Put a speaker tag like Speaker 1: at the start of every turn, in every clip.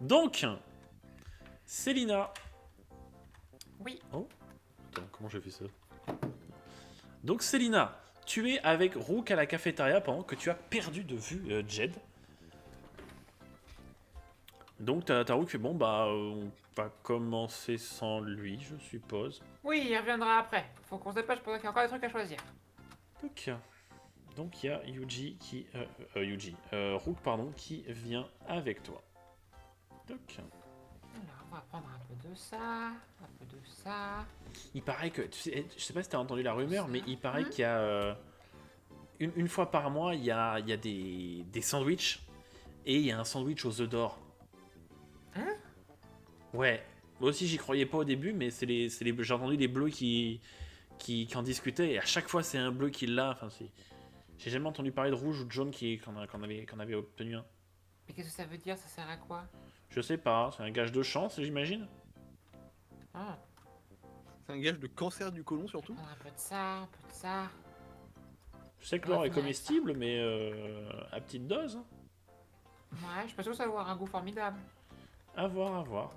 Speaker 1: Donc, Célina.
Speaker 2: Oui.
Speaker 1: Oh, attends, comment j'ai fait ça? Donc, Célina, tu es avec Rook à la cafétéria pendant que tu as perdu de vue Jed. Donc, t'as Rook qui fait bon, bah, on va commencer sans lui, je suppose.
Speaker 2: Oui, il reviendra après. Faut qu'on se dépêche pendant qu'il y a encore des trucs à choisir.
Speaker 1: Ok. Donc, il y a Yuji qui. Yuji. Rook, pardon, qui vient avec toi. Donc.
Speaker 2: Alors, on va prendre un peu de ça, un peu de ça.
Speaker 1: Il paraît que. Tu sais, je sais pas si t'as entendu la rumeur,
Speaker 2: Ça.
Speaker 1: mais il paraît qu'il y a. Une fois par mois, il y a des sandwichs. Et il y a un sandwich aux œufs d'or.
Speaker 2: Hein?
Speaker 1: Ouais. Moi aussi, j'y croyais pas au début, mais j'ai entendu les bleus qui en discutaient. Et à chaque fois, c'est un bleu qui l'a. Enfin, j'ai jamais entendu parler de rouge ou de jaune qu'on avait obtenu un.
Speaker 2: Mais qu'est-ce que ça veut dire? Ça sert à quoi?
Speaker 1: Je sais pas, c'est un gage de chance, j'imagine.
Speaker 2: Ah,
Speaker 3: C'est un gage de cancer du côlon surtout.
Speaker 2: prendre un peu de ça, un peu de ça.
Speaker 1: Je sais que
Speaker 2: On va
Speaker 1: l'or est
Speaker 2: finir avec ça.
Speaker 1: comestible, mais à petite dose. Hein.
Speaker 2: Ouais, je suis pas sûr que ça va avoir un goût formidable.
Speaker 1: À voir, à voir.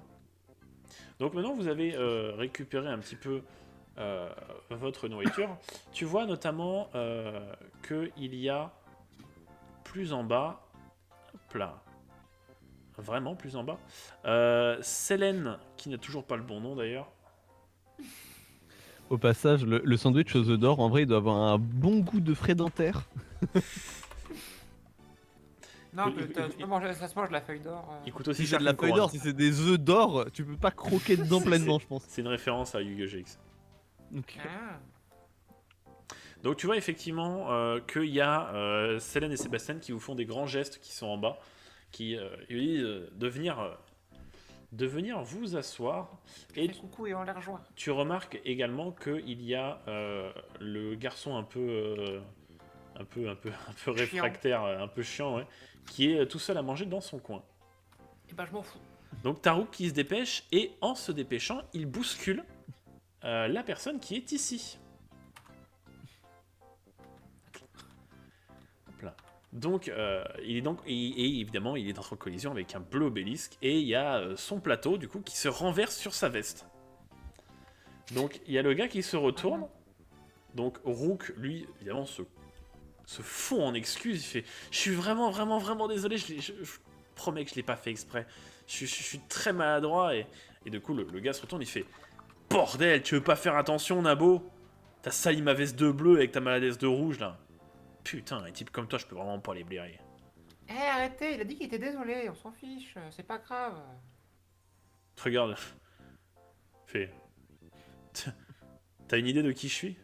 Speaker 1: Donc maintenant, vous avez récupéré un petit peu votre nourriture. Tu vois notamment qu'il y a plus en bas, hop là, vraiment plus en bas, Selene, qui n'a toujours pas le bon nom d'ailleurs.
Speaker 3: Au passage, le sandwich aux œufs d'or, en vrai, il doit avoir un bon goût de frais dentaire.
Speaker 2: Non,
Speaker 1: Il,
Speaker 2: tu peux manger, ça se mange la feuille d'or.
Speaker 1: il coûte aussi
Speaker 3: Si c'est
Speaker 1: cher
Speaker 3: de la
Speaker 1: qu'une
Speaker 3: feuille
Speaker 1: couronne.
Speaker 3: d'or, si c'est des œufs d'or, tu peux pas croquer dedans pleinement, je pense.
Speaker 1: C'est une référence à Yu-Gi-Oh! GX.
Speaker 3: Donc,
Speaker 2: Ah.
Speaker 1: Donc tu vois effectivement qu'il y a Selene et Sébastien qui vous font des grands gestes qui sont en bas, qui lui disent de venir vous asseoir.
Speaker 2: Je
Speaker 1: Et
Speaker 2: fais coucou et on les rejoint.
Speaker 1: tu remarques également qu'il y a le garçon un peu réfractaire, un peu chiant, ouais, qui est tout seul à manger dans son coin.
Speaker 2: Et bah, je m'en fous.
Speaker 1: Donc Taruk qui se dépêche et en se dépêchant, il bouscule la personne qui est ici. Hop là. Donc, et évidemment, il est en collision avec un bleu obélisque et il y a son plateau du coup qui se renverse sur sa veste. Donc, il y a le gars qui se retourne. Donc, Rook, lui, évidemment, se fond en excuses. Il fait je suis vraiment, vraiment, vraiment désolé. Je promets que je l'ai pas fait exprès. Je suis très maladroit. Et du coup, le gars se retourne. Il fait bordel, tu veux pas faire attention, Nabo? T'as sali ma veste de bleu avec ta maladresse de rouge là. Putain, un type comme toi, je peux vraiment pas les blairer.
Speaker 2: Eh, arrêtez, il a dit qu'il était désolé, on s'en fiche, c'est pas grave.
Speaker 1: Regarde. Fait. T'as une idée de qui je suis?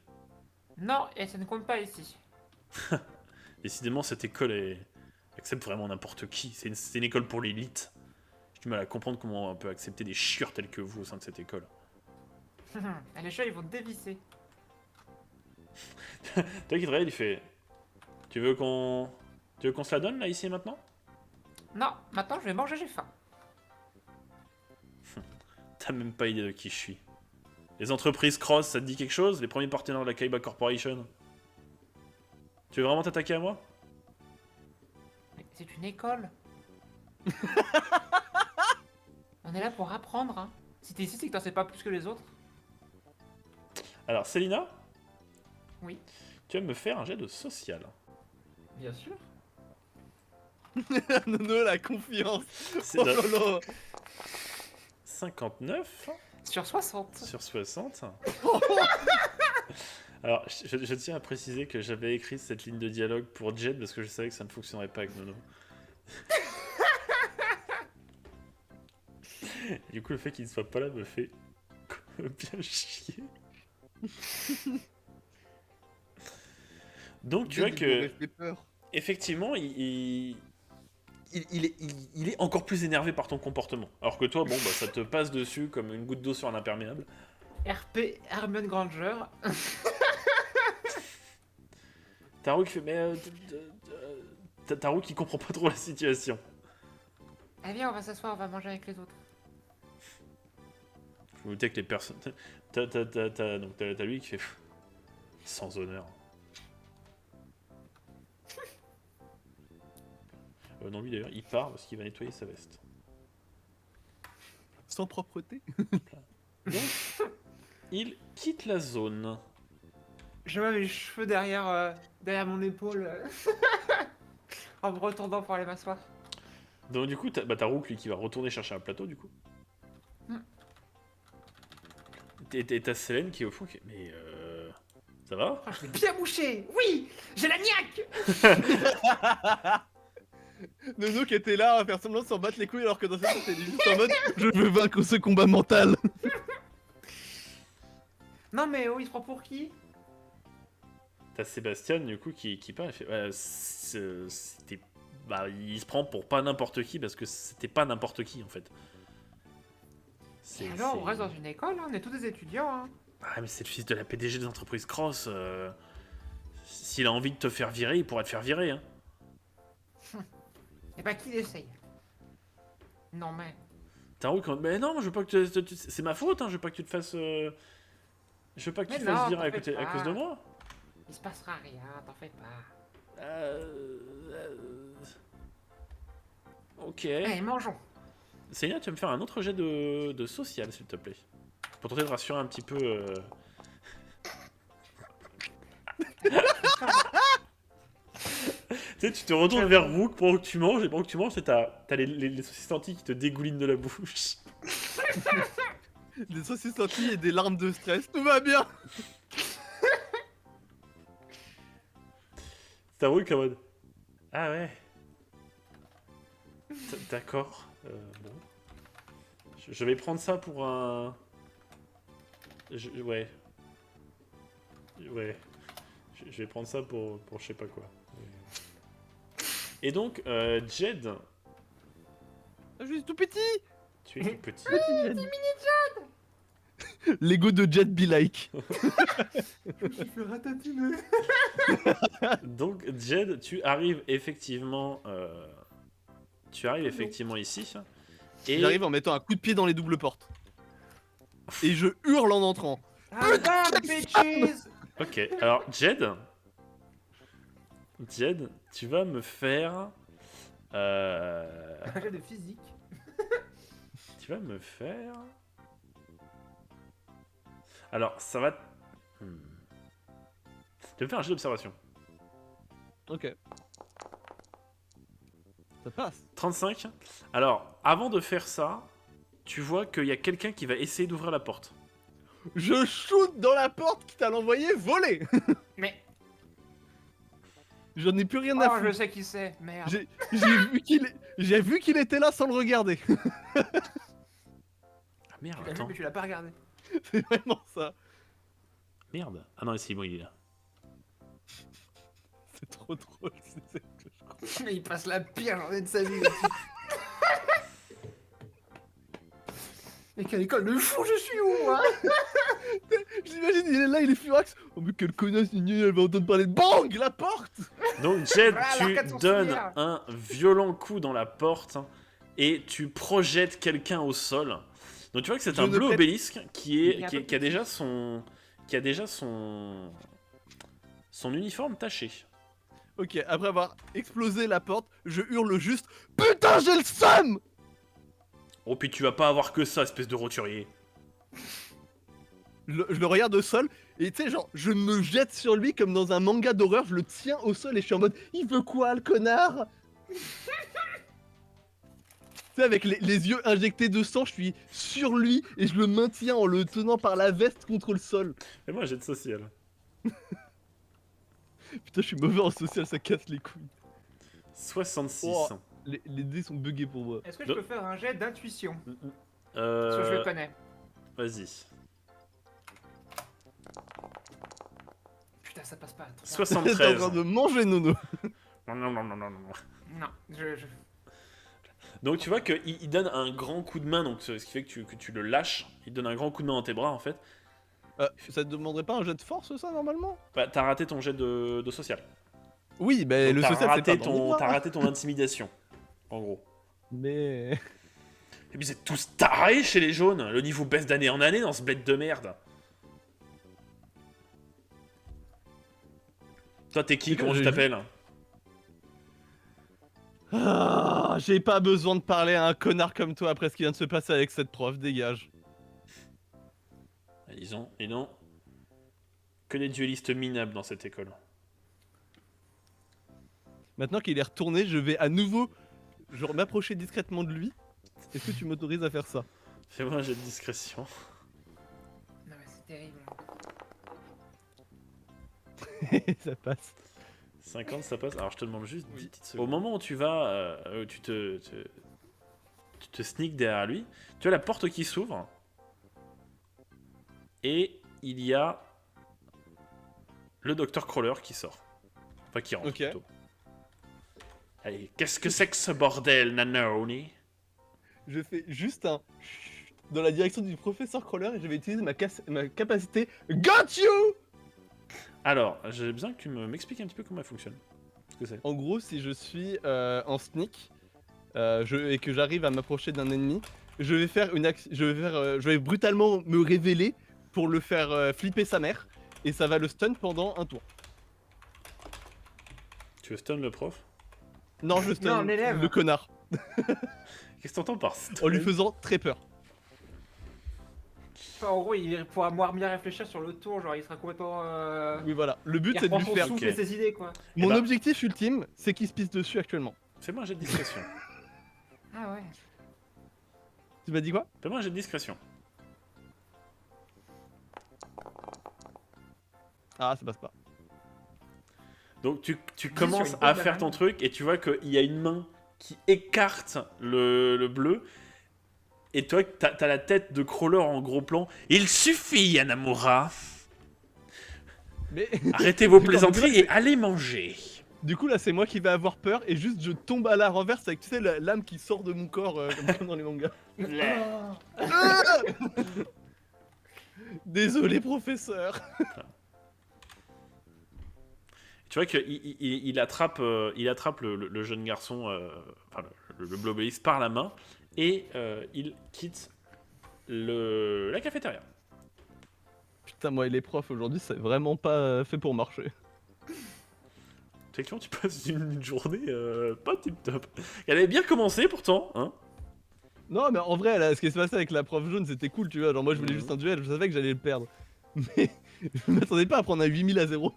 Speaker 2: Non, et ça ne compte pas ici.
Speaker 1: Décidément, cette école accepte vraiment n'importe qui. C'est une école pour l'élite. J'ai du mal à comprendre comment on peut accepter des chieurs tels que vous au sein de cette école.
Speaker 2: Et les chats, ils vont te dévisser.
Speaker 1: Toi qui te réveille, il fait Tu veux qu'on se la donne là, ici et maintenant?
Speaker 2: Non, maintenant je vais manger, j'ai faim.
Speaker 1: T'as même pas idée de qui je suis. Les entreprises Cross, ça te dit quelque chose? Les premiers partenaires de la Kaiba Corporation? Tu veux vraiment t'attaquer à moi?
Speaker 2: Mais c'est une école. On est là pour apprendre, hein. Si t'es ici, c'est que t'en sais pas plus que les autres.
Speaker 1: Alors, Célina,
Speaker 2: Oui.
Speaker 1: tu vas me faire un jet de social.
Speaker 2: Bien sûr.
Speaker 3: Nono, la confiance.
Speaker 1: C'est
Speaker 3: Oh
Speaker 1: de
Speaker 3: là là.
Speaker 1: 59
Speaker 2: Sur 60.
Speaker 1: sur 60. Alors, je tiens à préciser que j'avais écrit cette ligne de dialogue pour Jed parce que je savais que ça ne fonctionnerait pas avec Nono. Du coup, le fait qu'il ne soit pas là me fait bien chier. Donc, tu vois que,
Speaker 3: Fait peur.
Speaker 1: effectivement, il est encore plus énervé par ton comportement. Alors que toi, bon, bah, ça te passe dessus comme une goutte d'eau sur un imperméable.
Speaker 2: RP Hermione Granger.
Speaker 1: Taro qui fait, mais. Taro qui comprend pas trop la situation.
Speaker 2: Eh viens, on va s'asseoir, on va manger avec les autres.
Speaker 1: Je me doutais que les personnes. Donc t'as lui qui fait. Sans honneur. Non, lui d'ailleurs, il part parce qu'il va nettoyer sa veste.
Speaker 3: sans propreté.
Speaker 1: Donc, il quitte la zone.
Speaker 2: Je mets mes cheveux derrière mon épaule. En me retournant pour aller m'asseoir.
Speaker 1: Donc du coup, t'as Rook lui qui va retourner chercher un plateau du coup.
Speaker 2: Hmm.
Speaker 1: Et t'as Célène qui est au fond qui... Mais ça va?
Speaker 2: Oh, je l'ai bien bouché. Oui, j'ai la niaque.
Speaker 3: Nono qui était là à faire semblant de s'en battre les couilles alors que dans sa tête elle est juste en mode je veux vaincre ce combat mental.
Speaker 2: Non mais oh, il se prend pour qui?
Speaker 1: T'as Sébastien du coup qui parle, il fait c'était... Bah, il se prend pour pas n'importe qui parce que c'était pas n'importe qui en fait.
Speaker 2: Et alors, on reste dans une école, hein, on est tous des étudiants. Hein.
Speaker 1: Ah mais c'est le fils de la PDG des entreprises Cross. S'il a envie de te faire virer, il pourra te faire virer. Hein.
Speaker 2: Et bah, qu'il essaye. Non mais...
Speaker 1: T'as Rook en... Mais non, moi, je veux pas que c'est ma faute, hein, je veux pas que tu te fasses... Je veux pas que tu te fasses virer à cause de moi.
Speaker 2: Il se passera rien, t'en fais pas.
Speaker 1: Ok.
Speaker 2: Allez, mangeons.
Speaker 1: Seigneur, tu vas me faire un autre jet de social, s'il te plaît. Pour tenter de rassurer un petit peu... Tu sais, tu te retournes vers Rook pendant que tu manges, et pendant que tu manges, t'as les saucisses lentilles qui te dégoulinent de la bouche.
Speaker 3: Des saucisses lentilles et des larmes de stress, tout va bien.
Speaker 1: T'as Rook en mode... Ah ouais. D'accord. Bon. Je vais prendre ça pour un... Ouais. Ouais. Je vais prendre ça pour je sais pas quoi. Et donc, Jed,
Speaker 3: Je suis tout petit.
Speaker 1: tu es tout petit.
Speaker 3: L'ego de Jet be like.
Speaker 2: Je vais ratatiner.
Speaker 1: Donc, Jed, tu arrives effectivement ici. Et
Speaker 3: J'arrive en mettant un coup de pied dans les doubles portes. Et je hurle en entrant.
Speaker 2: I'm back, bitches.
Speaker 1: Ok, alors Jed, tu vas me faire...
Speaker 2: Un jeu de physique.
Speaker 1: Tu vas me faire... Alors, ça va... Tu vas me faire un jeu d'observation.
Speaker 3: Ok. Ça passe.
Speaker 1: 35. Alors, avant de faire ça, tu vois qu'il y a quelqu'un qui va essayer d'ouvrir la porte.
Speaker 3: Je shoot dans la porte quitte à l'envoyer voler.
Speaker 2: Mais...
Speaker 3: J'en ai plus rien à
Speaker 2: Oh, je
Speaker 3: foutre.
Speaker 2: sais qui c'est. Merde.
Speaker 3: J'ai vu qu'il était là sans le regarder.
Speaker 1: Ah merde,
Speaker 2: Tu l'as vu,
Speaker 1: attends.
Speaker 2: mais tu l'as pas regardé.
Speaker 3: C'est vraiment ça.
Speaker 1: Merde. Ah non, c'est bon, il est là.
Speaker 3: C'est trop drôle. C'est que je crois.
Speaker 2: Il passe la pire journée de sa vie là-dessus. Mais quelle école de fou je suis où, moi?
Speaker 3: J'imagine, il est là, il est furax. Oh mais quelle connasse, elle va entendre parler de bang, la porte.
Speaker 1: Donc, Jed,
Speaker 2: Ah, l'arcade
Speaker 1: tu donnes
Speaker 2: sourcilière.
Speaker 1: un violent coup dans la porte et tu projettes quelqu'un au sol. Donc, tu vois que c'est
Speaker 3: Je
Speaker 1: un
Speaker 3: ne
Speaker 1: bleu
Speaker 3: pète-
Speaker 1: obélisque qui
Speaker 2: Il y a
Speaker 1: a déjà son... son uniforme taché.
Speaker 3: Ok, après avoir explosé la porte, je hurle juste putain, j'ai le seum.
Speaker 1: Oh, puis tu vas pas avoir que ça, espèce de roturier.
Speaker 3: Je le regarde au sol et tu sais, genre, je me jette sur lui comme dans un manga d'horreur, je le tiens au sol et je suis en mode il veut quoi, le connard? Tu sais, avec les yeux injectés de sang, je suis sur lui et je le maintiens en le tenant par la veste contre le sol.
Speaker 1: Et moi, j'ai de social.
Speaker 3: Putain, je suis mauvais en social, ça casse les couilles.
Speaker 1: 66.
Speaker 3: Oh. Les dés sont buggés pour moi.
Speaker 2: Est-ce que je peux faire un jet d'intuition? Parce que je
Speaker 1: Euh...
Speaker 2: le connais.
Speaker 1: Vas-y.
Speaker 2: Putain, ça passe pas. Trop.
Speaker 3: T'es en
Speaker 1: 73.
Speaker 3: train de manger Nono.
Speaker 1: Non, non, non, non, non, non.
Speaker 2: Non, je...
Speaker 1: Donc tu vois qu'il donne un grand coup de main, donc ce qui fait que tu le lâches. Il donne un grand coup de main dans tes bras en fait.
Speaker 3: Ça te demanderait pas un jet de force ça normalement?
Speaker 1: Bah, t'as raté ton jet de social.
Speaker 3: Oui, mais
Speaker 1: Donc,
Speaker 3: le social c'est pas dans les bras.
Speaker 1: t'as raté ton intimidation. En gros.
Speaker 3: Mais...
Speaker 1: Et puis vous êtes tous tarés chez les jaunes. Le niveau baisse d'année en année dans ce bled de merde. Toi t'es qui? Comment tu
Speaker 3: j'ai
Speaker 1: t'appelles?
Speaker 3: Ah, j'ai pas besoin de parler à un connard comme toi après ce qui vient de se passer avec cette prof, dégage.
Speaker 1: Ils n'ont que des duellistes minables dans cette école.
Speaker 3: Maintenant qu'il est retourné, je vais à nouveau m'approcher discrètement de lui. Est-ce que tu m'autorises à faire ça?
Speaker 1: Fais-moi un jet de discrétion.
Speaker 2: Non mais c'est terrible.
Speaker 3: Ça passe.
Speaker 1: 50, ça passe. Alors je te demande juste 10
Speaker 3: Oui.
Speaker 1: petites secondes. Au moment où tu vas, tu te sneaks derrière lui, tu as la porte qui s'ouvre. Et il y a le docteur Crawler qui sort. Enfin, qui rentre
Speaker 3: Ok.
Speaker 1: plutôt. Allez, qu'est-ce que c'est que ce bordel, Nanoni?
Speaker 3: Je fais juste un chut dans la direction du professeur Crawler et je vais utiliser ma capacité Got You.
Speaker 1: Alors, j'ai besoin que tu m'expliques un petit peu comment elle fonctionne. Ce que c'est.
Speaker 3: En gros, si je suis en sneak et que j'arrive à m'approcher d'un ennemi, je vais faire une action. Je vais brutalement me révéler pour le faire flipper sa mère et ça va le stun pendant un tour.
Speaker 1: Tu veux stun le prof?
Speaker 3: Non, je stun
Speaker 2: Non, l'élève.
Speaker 3: le connard
Speaker 1: Qu'est-ce que t'entends par stun?
Speaker 3: en lui faisant très peur.
Speaker 2: Enfin, en gros, il pourra bien réfléchir sur le tour, genre il sera complètement.
Speaker 3: Oui, voilà. Le but
Speaker 2: Il
Speaker 3: c'est de
Speaker 2: reprend
Speaker 3: lui
Speaker 2: son
Speaker 3: faire.
Speaker 2: souffle
Speaker 1: Ok.
Speaker 2: et ses idées quoi.
Speaker 3: Mon
Speaker 1: bah-
Speaker 3: objectif ultime, c'est qu'il se pisse dessus actuellement.
Speaker 1: Fais-moi un jet de discrétion.
Speaker 2: Ah ouais.
Speaker 3: Tu m'as dit quoi?
Speaker 1: Fais-moi un jet de discrétion.
Speaker 3: Ah, ça passe pas.
Speaker 1: Donc tu
Speaker 2: sur
Speaker 1: commences
Speaker 2: une
Speaker 1: à
Speaker 2: bonne
Speaker 1: faire ton
Speaker 2: banane.
Speaker 1: truc et tu vois qu'il y a une main qui écarte le bleu. Et toi, t'as la tête de Crawler en gros plan. Il suffit, Yanamura.
Speaker 3: Mais
Speaker 1: Arrêtez vos
Speaker 3: D'accord,
Speaker 1: plaisanteries
Speaker 3: mais
Speaker 1: et allez manger.
Speaker 3: du coup là c'est moi qui vais avoir peur et juste je tombe à la renverse avec tu sais l'âme qui sort de mon corps comme dans les mangas. Désolé professeur.
Speaker 1: Tu vois qu'il attrape, il attrape le jeune garçon, enfin le blobéiste par la main et il quitte la cafétéria.
Speaker 3: Putain moi et les profs aujourd'hui c'est vraiment pas fait pour marcher.
Speaker 1: Effectivement, tu passes une journée pas tip top. Elle avait bien commencé pourtant, hein.
Speaker 3: Non mais en vrai là, ce qui s'est passé avec la prof jaune c'était cool tu vois, genre moi je voulais juste un duel, je savais que j'allais le perdre. Mais je m'attendais pas à prendre un 8000 à 0.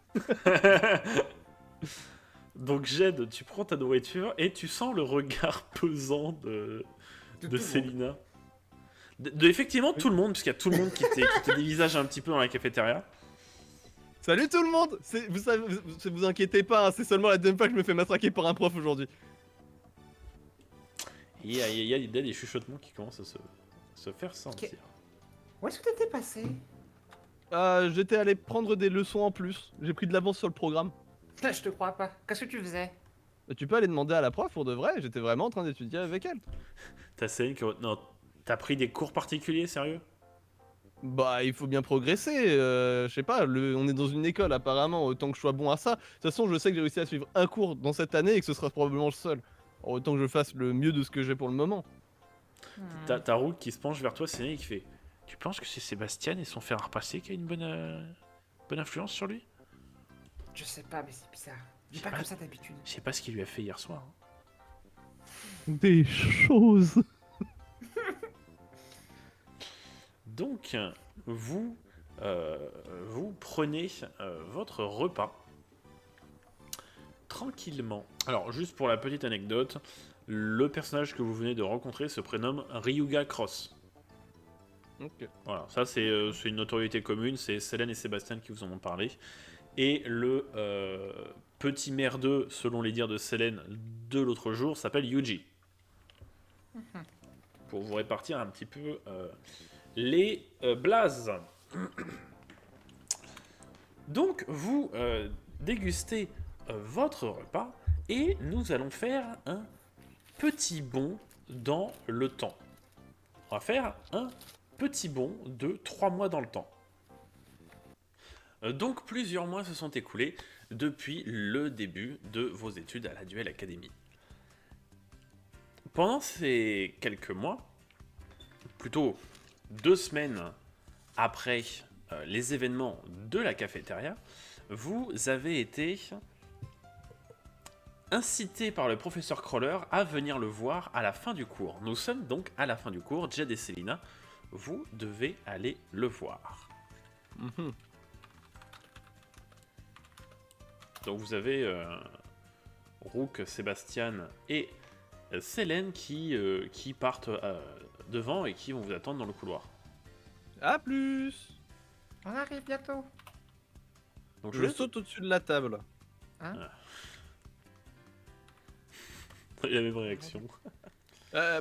Speaker 1: Donc Jed, tu prends ta nourriture et tu sens le regard pesant de
Speaker 2: tout le
Speaker 1: Célina. De effectivement tout le monde, puisqu'il y a tout le monde qui te dévisage un petit peu dans la cafétéria.
Speaker 3: Salut tout le monde. Vous savez, vous inquiétez pas, hein, c'est seulement la deuxième fois que je me fais matraquer par un prof aujourd'hui.
Speaker 1: Et il y a des chuchotements qui commencent à se faire sentir.
Speaker 2: Où est-ce que t'étais passé?
Speaker 3: J'étais allé prendre des leçons en plus, j'ai pris de l'avance sur le programme.
Speaker 2: Putain, je te crois pas. Qu'est-ce que tu faisais?
Speaker 3: Bah, tu peux aller demander à la prof pour de vrai, j'étais vraiment en train d'étudier avec elle.
Speaker 1: T'as Céline qui... Non, t'as pris des cours particuliers, sérieux?
Speaker 3: Bah il faut bien progresser, je sais pas, on est dans une école apparemment, autant que je sois bon à ça. De toute façon je sais que j'ai réussi à suivre un cours dans cette année et que ce sera probablement le seul. Alors, autant que je fasse le mieux de ce que j'ai pour le moment.
Speaker 1: T'as Roux qui se penche vers toi, Céline, et qui fait... Tu penses que c'est Sébastien et son fer à repasser qui a une bonne influence sur lui?
Speaker 2: Je sais pas, mais c'est bizarre. Il est
Speaker 1: Je
Speaker 2: pas
Speaker 1: sais
Speaker 2: comme
Speaker 1: pas.
Speaker 2: ça d'habitude.
Speaker 1: Je sais pas ce qu'il lui a fait hier soir.
Speaker 3: Des choses.
Speaker 1: Donc, vous prenez votre repas tranquillement. Alors, juste pour la petite anecdote, le personnage que vous venez de rencontrer se prénomme Ryuga Cross.
Speaker 3: Ok.
Speaker 1: Voilà, ça c'est une notoriété commune, c'est Célène et Sébastien qui vous en ont parlé. Et le petit merdeux, selon les dires de Célène de l'autre jour, s'appelle Yuji. Pour vous répartir un petit peu les blazes. Donc, vous dégustez votre repas et nous allons faire un petit bond dans le temps. On va faire un petit bond de 3 mois dans le temps. Donc, plusieurs mois se sont écoulés depuis le début de vos études à la Duel Academy. Pendant ces quelques mois, plutôt 2 semaines après les événements de la cafétéria, vous avez été incité par le professeur Crawler à venir le voir à la fin du cours. Nous sommes donc à la fin du cours. Jed et Selina, vous devez aller le voir.
Speaker 3: Mhm.
Speaker 1: Donc vous avez Rook, Sébastien et Selene qui partent devant et qui vont vous attendre dans le couloir.
Speaker 3: À plus.
Speaker 2: On arrive bientôt.
Speaker 1: Donc
Speaker 3: Je saute au-dessus de la table.
Speaker 1: Il y a la même réaction.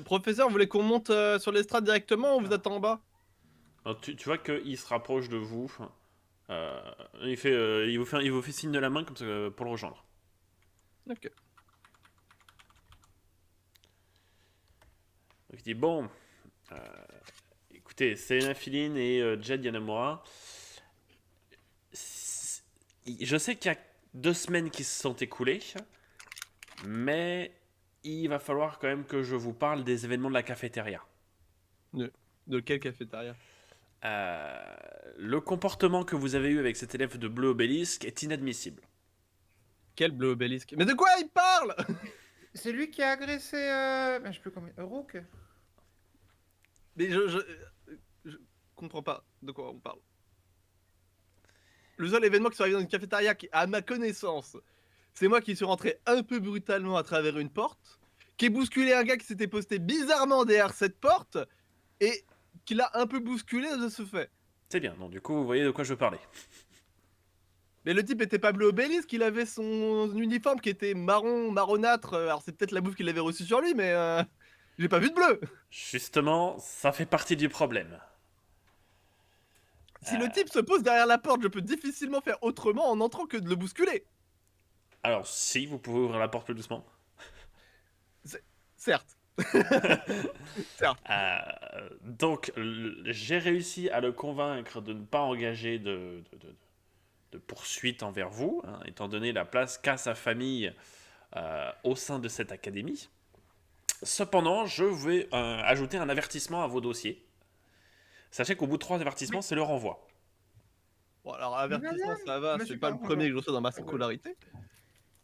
Speaker 3: Professeur, vous voulez qu'on monte sur l'estrade directement ou vous êtes en bas?
Speaker 1: Alors, tu vois qu'il se rapproche de vous. Il vous fait signe de la main comme ça, pour le rejoindre.
Speaker 3: Ok.
Speaker 1: Donc il dit bon, écoutez, Selena Filine et Jed Yanamura, je sais qu'il y a 2 semaines qui se sont écoulées, mais il va falloir quand même que je vous parle des événements de la cafétéria.
Speaker 3: De quelle cafétéria?
Speaker 1: Le comportement que vous avez eu avec cet élève de Bleu Obélisque est inadmissible.
Speaker 3: Quel bleu obélisque? Mais de quoi il parle?
Speaker 2: C'est lui qui a agressé. Je sais plus comment. Rook.
Speaker 3: Mais je comprends pas de quoi on parle. Le seul événement qui soit arrivé dans une cafétéria, qui, à ma connaissance, c'est moi qui suis rentré un peu brutalement à travers une porte, qui ai bousculé un gars qui s'était posté bizarrement derrière cette porte, et qui l'a un peu bousculé de ce fait.
Speaker 1: C'est bien, donc du coup vous voyez de quoi je veux parler.
Speaker 3: Mais le type était pas bleu obélisque, il avait son uniforme qui était marronâtre, alors c'est peut-être la bouffe qu'il avait reçue sur lui, mais j'ai pas vu de bleu.
Speaker 1: Justement, ça fait partie du problème.
Speaker 3: Si le type se pose derrière la porte, je peux difficilement faire autrement en entrant que de le bousculer.
Speaker 1: Alors si vous pouvez ouvrir la porte plus doucement.
Speaker 3: Certes. Certes.
Speaker 1: Donc, j'ai réussi à le convaincre de ne pas engager de poursuite envers vous, hein, étant donné la place qu'a sa famille au sein de cette académie. Cependant, je vais ajouter un avertissement à vos dossiers. Sachez qu'au bout de 3 avertissements, c'est le renvoi.
Speaker 3: Bon, alors avertissement,
Speaker 2: Madame,
Speaker 3: ça va,
Speaker 2: monsieur
Speaker 3: c'est pas le
Speaker 2: Parent,
Speaker 3: premier que je reçois dans ma scolarité.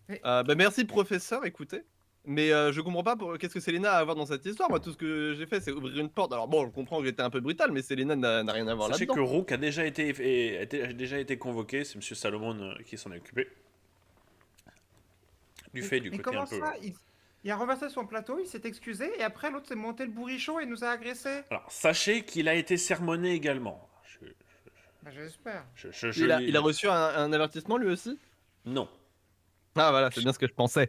Speaker 2: Mais-
Speaker 3: Bah, merci professeur, écoutez. Mais je comprends pas qu'est-ce que Selena a à voir dans cette histoire. Moi, tout ce que j'ai fait, c'est ouvrir une porte. Alors bon, je comprends que j'étais un peu brutal, mais Selena n'a rien à voir
Speaker 1: Sachez
Speaker 3: là-dedans.
Speaker 1: que Rook a déjà été convoqué, c'est Monsieur Salomon qui s'en est occupé. Du fait du
Speaker 2: Mais
Speaker 1: côté un
Speaker 2: comment
Speaker 1: peu...
Speaker 2: ça il a renversé son plateau, il s'est excusé, et après l'autre s'est monté le bourrichon et nous a agressé.
Speaker 1: Alors, sachez qu'il a été sermonné également.
Speaker 2: Bah, j'espère.
Speaker 3: Il a reçu un avertissement lui aussi?
Speaker 1: Non.
Speaker 3: Ah voilà, c'est bien ce que je pensais.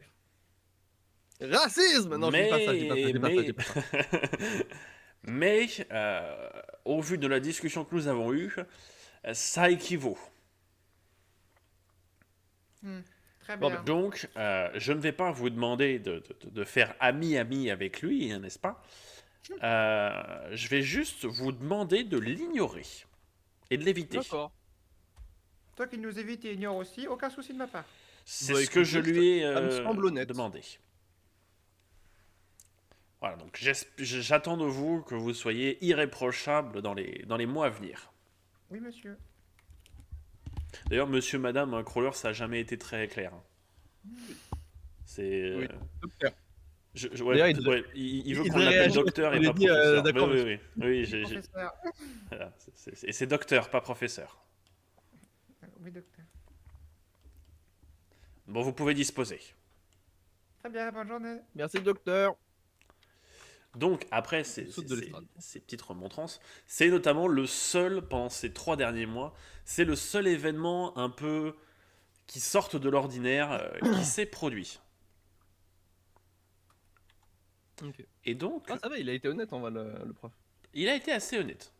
Speaker 3: Racisme! Non, je dis pas ça, je dis pas ça.
Speaker 1: Mais, au vu de la discussion que nous avons eue, ça équivaut.
Speaker 2: Très
Speaker 3: Bon,
Speaker 2: bien.
Speaker 1: Donc, je ne vais pas vous demander de faire ami-ami avec lui, hein, n'est-ce pas? Je vais juste vous demander de l'ignorer et de l'éviter.
Speaker 3: D'accord.
Speaker 2: Toi qui nous évites et ignores aussi, aucun souci de ma part.
Speaker 1: C'est
Speaker 3: Bah,
Speaker 1: ce que
Speaker 3: écoute,
Speaker 1: je lui ai
Speaker 3: ça me semble honnête.
Speaker 1: demandé. Voilà, donc j'attends de vous que vous soyez irréprochable dans les mois à venir.
Speaker 2: Oui, monsieur.
Speaker 1: D'ailleurs, monsieur, madame, Crawler, ça n'a jamais été très clair. C'est...
Speaker 3: Oui.
Speaker 1: Ouais,
Speaker 3: D'ailleurs,
Speaker 1: il veut
Speaker 3: il
Speaker 1: qu'on
Speaker 3: devrait
Speaker 1: l'appelle
Speaker 3: réagir
Speaker 1: docteur
Speaker 3: quand
Speaker 1: et
Speaker 3: on
Speaker 1: pas
Speaker 3: lui dit,
Speaker 1: professeur.
Speaker 3: d'accord,
Speaker 1: Oui,
Speaker 2: Professeur.
Speaker 1: voilà, et c'est docteur, pas professeur.
Speaker 2: Oui, docteur.
Speaker 1: Bon, vous pouvez disposer.
Speaker 2: Très bien, bonne journée.
Speaker 3: Merci docteur.
Speaker 1: Donc, après ces
Speaker 3: Saute de l'estrade.
Speaker 1: petites remontrances, c'est notamment le seul, pendant ces 3 derniers mois, c'est le seul événement un peu qui sorte de l'ordinaire qui s'est produit.
Speaker 3: Ok.
Speaker 1: Et donc,
Speaker 3: Ah ça va, il a été honnête en vrai le prof.
Speaker 1: il a été assez honnête.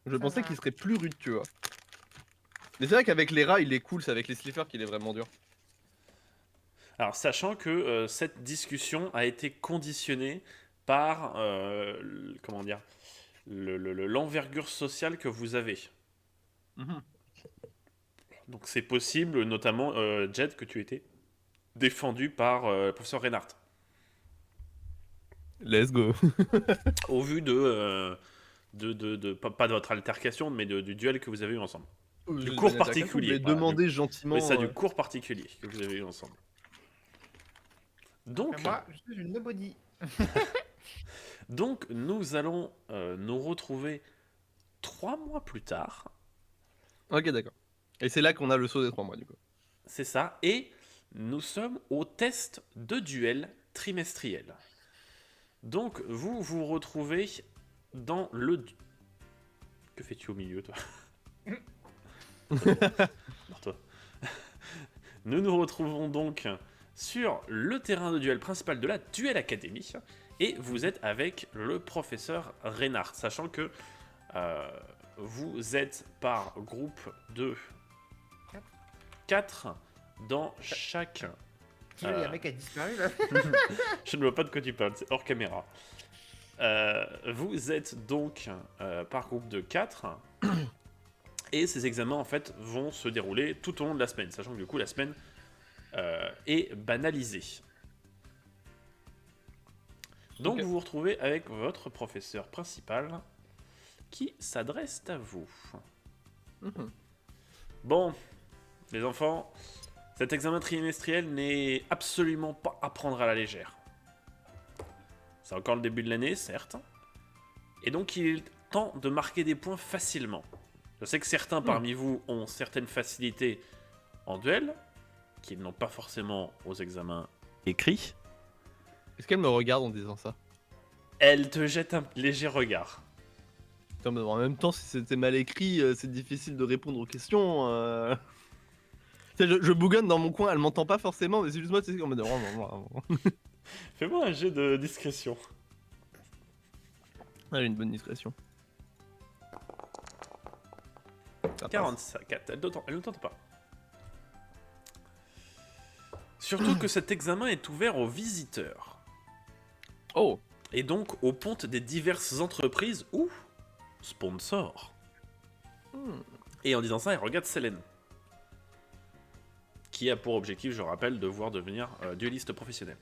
Speaker 3: Je
Speaker 2: Ça
Speaker 3: pensais
Speaker 2: va.
Speaker 3: qu'il serait plus rude, tu vois. Mais c'est vrai qu'avec les rats, il est cool, c'est avec les sliffers qu'il est vraiment dur.
Speaker 1: Alors, sachant que cette discussion a été conditionnée par, comment dire, l'envergure sociale que vous avez.
Speaker 3: Mhm.
Speaker 1: Donc, c'est possible, notamment, Jed, que tu étais défendu par le professeur Reinhardt.
Speaker 3: Let's go.
Speaker 1: Au vu de pas de votre altercation, mais du duel que vous avez eu ensemble. Du cours particulier.
Speaker 3: Je vais
Speaker 1: Voilà,
Speaker 3: demander gentiment.
Speaker 1: Oui, ça, du cours particulier que vous avez eu ensemble. Donc,
Speaker 2: Moi, je suis une nobody.
Speaker 1: donc nous allons nous retrouver 3 mois plus tard.
Speaker 3: Ok, d'accord. Et c'est là qu'on a le saut des 3 mois, du coup.
Speaker 1: C'est ça. Et nous sommes au test de duel trimestriel. Donc, vous vous retrouvez dans le... Que fais-tu au milieu, toi? Non, toi. Nous nous retrouvons donc sur le terrain de duel principal de la Duel Academy. Et vous êtes avec le professeur Reynard. Sachant que vous êtes par groupe de 4 dans chaque...
Speaker 2: Il y a un mec qui a disparu là.
Speaker 1: Je ne vois pas de quoi tu parles, c'est hors caméra. Vous êtes donc par groupe de 4 et ces examens en fait vont se dérouler tout au long de la semaine, sachant que du coup la semaine est banalisée. Donc
Speaker 3: Ok.
Speaker 1: vous vous retrouvez avec votre professeur principal qui s'adresse à vous.
Speaker 3: Mhm.
Speaker 1: Bon, les enfants, cet examen trimestriel n'est absolument pas à prendre à la légère. C'est encore le début de l'année, certes. Et donc il est temps de marquer des points facilement. Je sais que certains parmi vous ont certaines facilités en duel, qu'ils n'ont pas forcément aux examens écrits.
Speaker 3: Est-ce qu'elle me regarde en disant ça?
Speaker 1: Elle te jette un léger regard.
Speaker 3: Putain, mais en même temps, si c'était mal écrit, c'est difficile de répondre aux questions. Tu sais, je bougonne dans mon coin, elle m'entend pas forcément, mais c'est juste moi, tu sais, en mode...
Speaker 1: Fais-moi un jeu de discrétion.
Speaker 3: Elle a une bonne discrétion. Ça passe.
Speaker 1: 45, elle ne tente pas. Surtout que cet examen est ouvert aux visiteurs.
Speaker 3: Oh.
Speaker 1: Et donc aux pontes des diverses entreprises ou sponsors. Et en disant ça, elle regarde Célène. Qui a pour objectif, je rappelle, de voir devenir dueliste professionnel.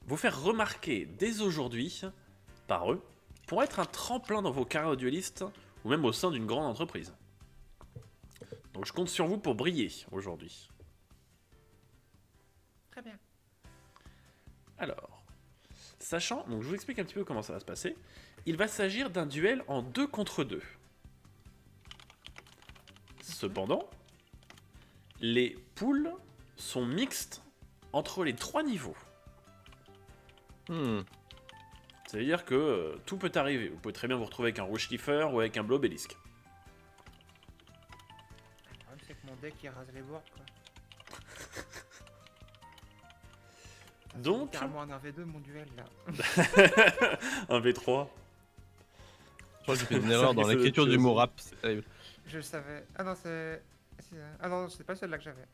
Speaker 1: Vous faire remarquer dès aujourd'hui par eux pour être un tremplin dans vos carrières de dueliste ou même au sein d'une grande entreprise. Donc je compte sur vous pour briller aujourd'hui.
Speaker 2: Très bien.
Speaker 1: Alors, sachant, donc je vous explique un petit peu comment ça va se passer. Il va s'agir d'un duel en 2 contre 2. Cependant, les poules sont mixtes entre les 3 niveaux. Ça veut dire que tout peut arriver. Vous pouvez très bien vous retrouver avec un rouge kiffer ou avec un bleu obélisque.
Speaker 2: Le problème, c'est que mon deck il rase les bords quoi.
Speaker 1: Donc,
Speaker 2: C'est littéralement un 1v2 mon duel là.
Speaker 1: un V3.
Speaker 3: Je crois que j'ai fait une erreur dans l'écriture du mot rap, c'est terrible.
Speaker 2: Je le savais. Ah non, c'est. Ah non, c'est pas celle-là que j'avais.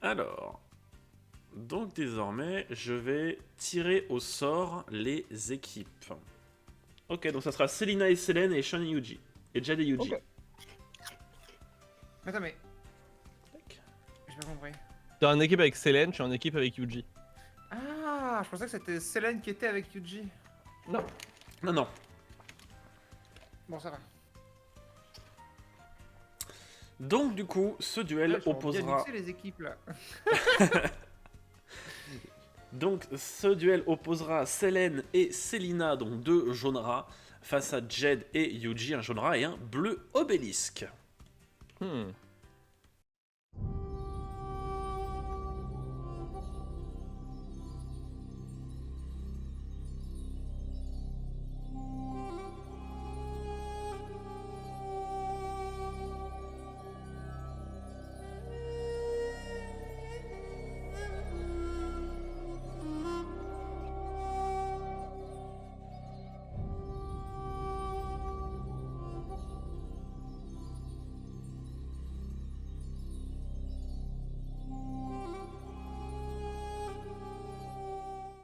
Speaker 1: Alors, donc désormais, je vais tirer au sort les équipes. Ok, donc ça sera Selina et Célène et Sean et Yuji. Et Jade et Yuji.
Speaker 3: Ok.
Speaker 2: Attends, mais.
Speaker 1: Tac.
Speaker 2: Je vais compris.
Speaker 3: T'es en équipe avec Célène, je suis en équipe avec Yuji.
Speaker 2: Ah, je pensais que c'était Célène qui était avec Yuji.
Speaker 3: Non.
Speaker 1: Non, non.
Speaker 2: Bon, ça va.
Speaker 1: Donc du coup, ce duel
Speaker 2: Là, je vais
Speaker 1: opposera...
Speaker 2: bien mixer les équipes là.
Speaker 1: Donc ce duel opposera Célène et Selina, donc 2 jaunes rats, face à Jed et Yuji, un jaune rat et un bleu obélisque.